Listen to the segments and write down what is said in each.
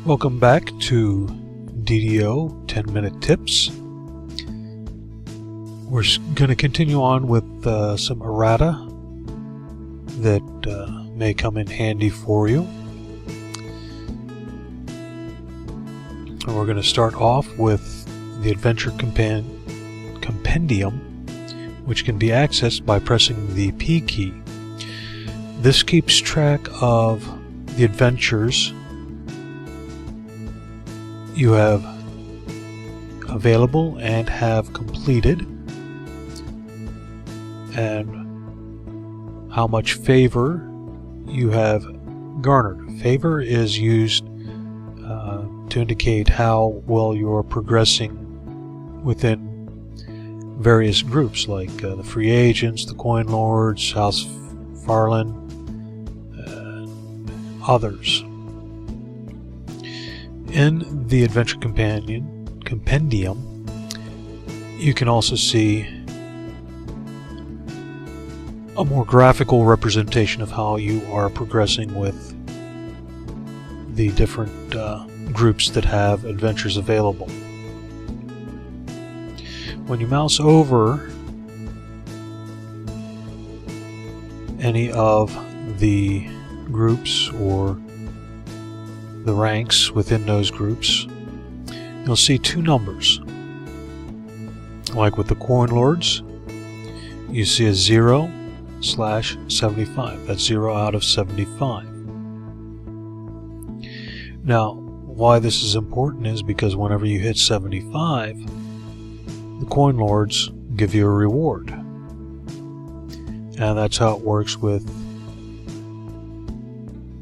Welcome back to DDO 10-minute tips. We're going to continue on with some errata that may come in handy for you. And we're going to start off with the Adventure Compendium, which can be accessed by pressing the P key. This keeps track of the adventures you have available and have completed, and how much favor you have garnered. Favor is used to indicate how well you're progressing within various groups, like the free agents, the coin lords, House Farland, and others. In the Adventure Compendium, you can also see a more graphical representation of how you are progressing with the different groups that have adventures available. When you mouse over any of the groups or the ranks within those groups, you'll see two numbers. Like with the coin lords, you see a 0/75. That's 0 out of 75. Now, why this is important is because whenever you hit 75, the coin lords give you a reward. And that's how it works with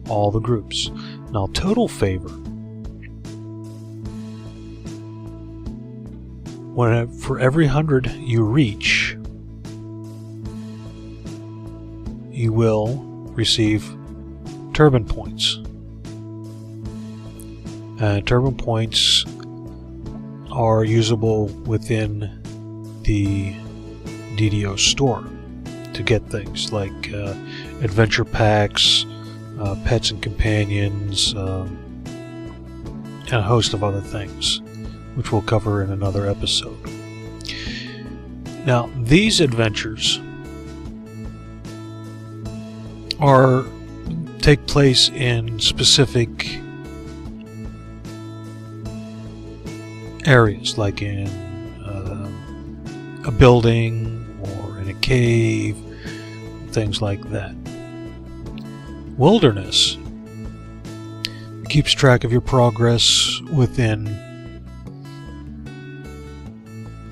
all the groups. Now, total favor. For every 100 you reach, you will receive turban points. And turban points are usable within the DDO store to get things like adventure packs, pets and companions, and a host of other things, which we'll cover in another episode. Now, these adventures take place in specific areas, like in a building or in a cave, things like that. Wilderness keeps track of your progress within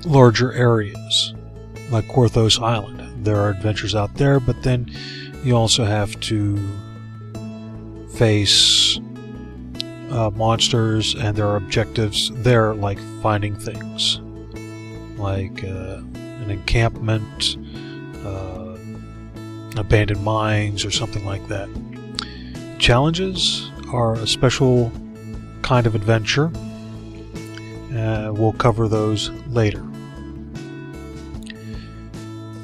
larger areas, like Quarthos Island. There are adventures out there, but then you also have to face monsters, and there are objectives there, like finding things, like an encampment, abandoned mines, or something like that. Challenges are a special kind of adventure. We'll cover those later.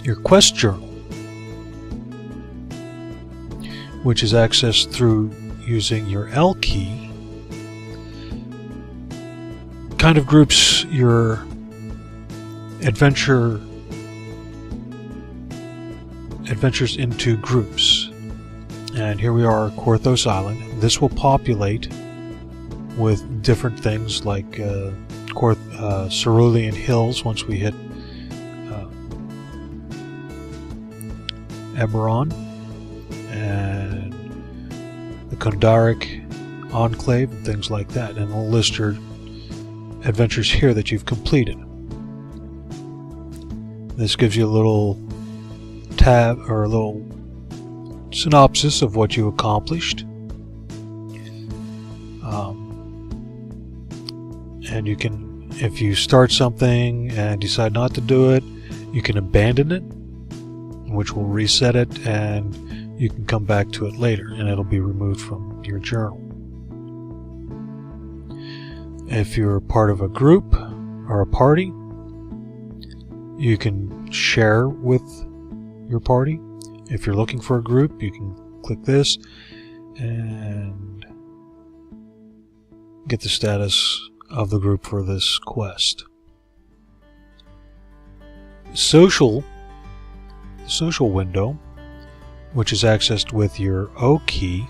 Your quest journal, which is accessed through using your L key, kind of groups your adventures into groups. And here we are at Quarthos Island. This will populate with different things like Cerulean Hills once we hit Eberron, and the Kondaric Enclave, and things like that. And it'll list your adventures here that you've completed. This gives you a little tab or a little synopsis of what you accomplished. And you can, if you start something and decide not to do it, you can abandon it, which will reset it, and you can come back to it later, and it'll be removed from your journal. If you're part of a group or a party, you can share with your party. If you're looking for a group, you can click this, and get the status of the group for this quest. The social window, which is accessed with your O key,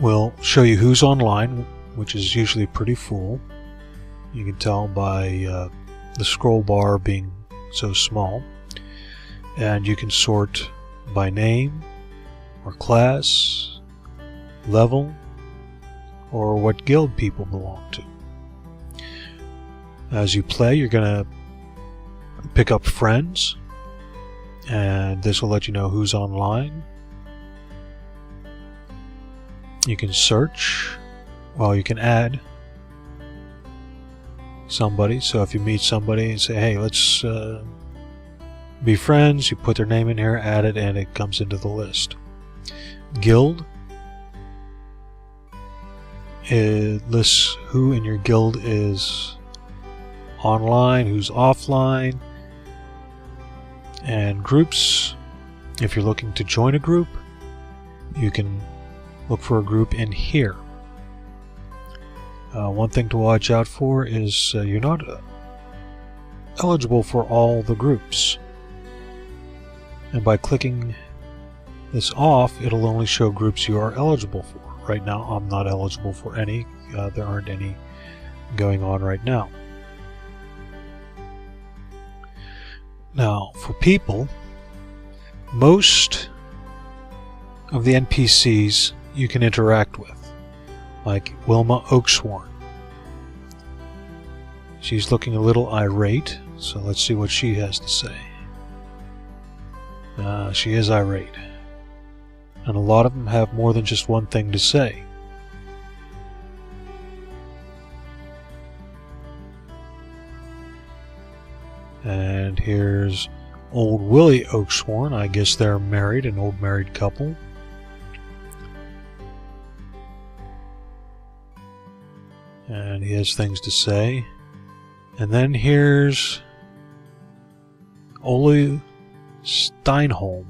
will show you who's online, which is usually pretty full. You can tell by the scroll bar being so small. And you can sort by name or class, level, or what guild people belong to. As you play, you're going to pick up friends, and this will let you know who's online. You can search, well, you can add somebody. So if you meet somebody and say, hey, let's be friends, you put their name in here, add it, and it comes into the list. Guild, it lists who in your guild is online, who's offline. And groups, if you're looking to join a group, you can look for a group in here. One thing to watch out for is you're not eligible for all the groups. And by clicking this off, it'll only show groups you are eligible for. Right now, I'm not eligible for any. There aren't any going on right now. Now, for people, most of the NPCs you can interact with, like Wilma Oaksworn. She's looking a little irate, so let's see what she has to say. She is irate. And a lot of them have more than just one thing to say. And here's old Willie Oaksworn. I guess they're married, an old married couple. And he has things to say. And then here's Ole Steinholm.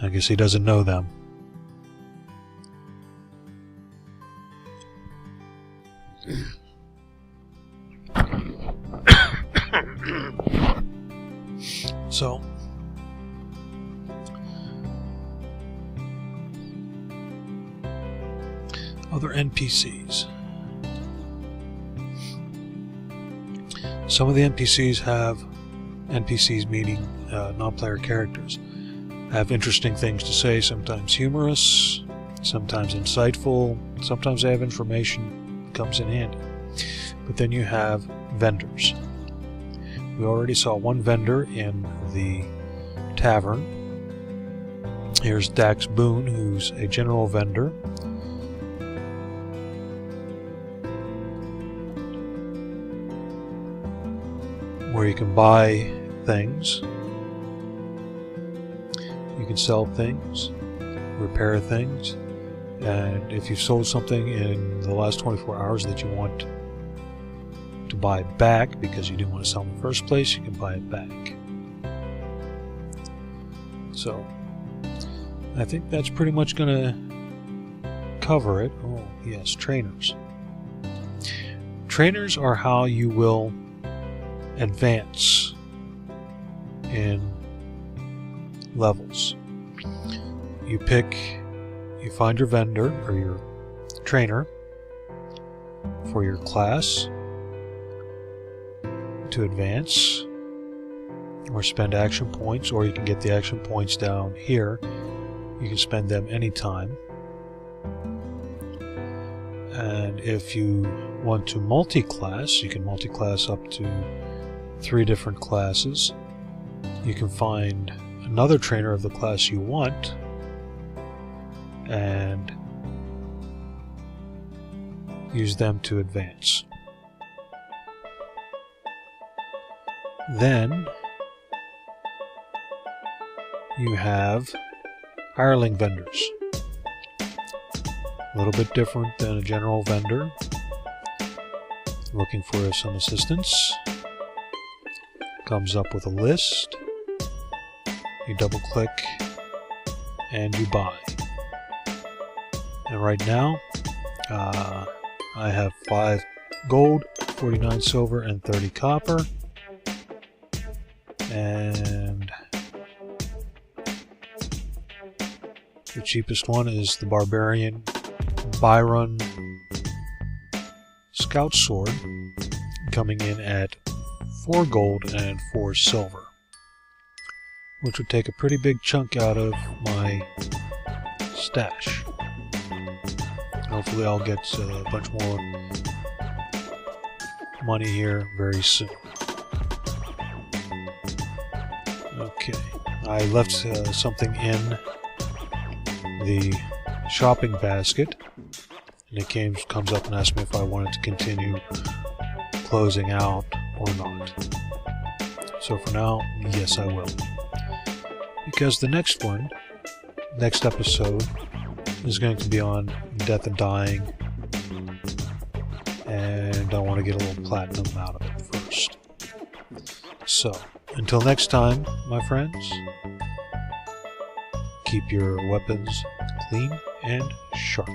I guess he doesn't know them. So, other NPCs. Some of the NPCs have, NPCs meaning non-player characters, have interesting things to say, sometimes humorous, sometimes insightful, sometimes they have information that comes in handy. But then you have vendors. We already saw one vendor in the tavern. Here's Dax Boone, who's a general vendor. Where you can buy things, you can sell things, repair things, and if you've sold something in the last 24 hours that you want to buy back because you didn't want to sell in the first place, you can buy it back. So I think that's pretty much going to cover it. Oh yes, trainers. Trainers are how you will advance in levels. You find your vendor or your trainer for your class to advance or spend action points, or you can get the action points down here. You can spend them anytime. And if you want to multi-class, you can multi-class up to 3 different classes. You can find another trainer of the class you want and use them to advance. Then you have hireling vendors. A little bit different than a general vendor. Looking for some assistance. Comes up with a list. You double click and you buy. And right now, I have 5 gold, 49 silver, and 30 copper. And the cheapest one is the Barbarian Byron Scout Sword, coming in at 4 gold and 4 silver, which would take a pretty big chunk out of my stash. Hopefully I'll get a bunch more money here very soon. Okay, I left something in the shopping basket, and it comes up and asks me if I wanted to continue closing out or not. So for now, yes I will. Because the next episode is going to be on Death and Dying, and I want to get a little platinum out of it first. So, until next time, my friends, keep your weapons clean and sharp.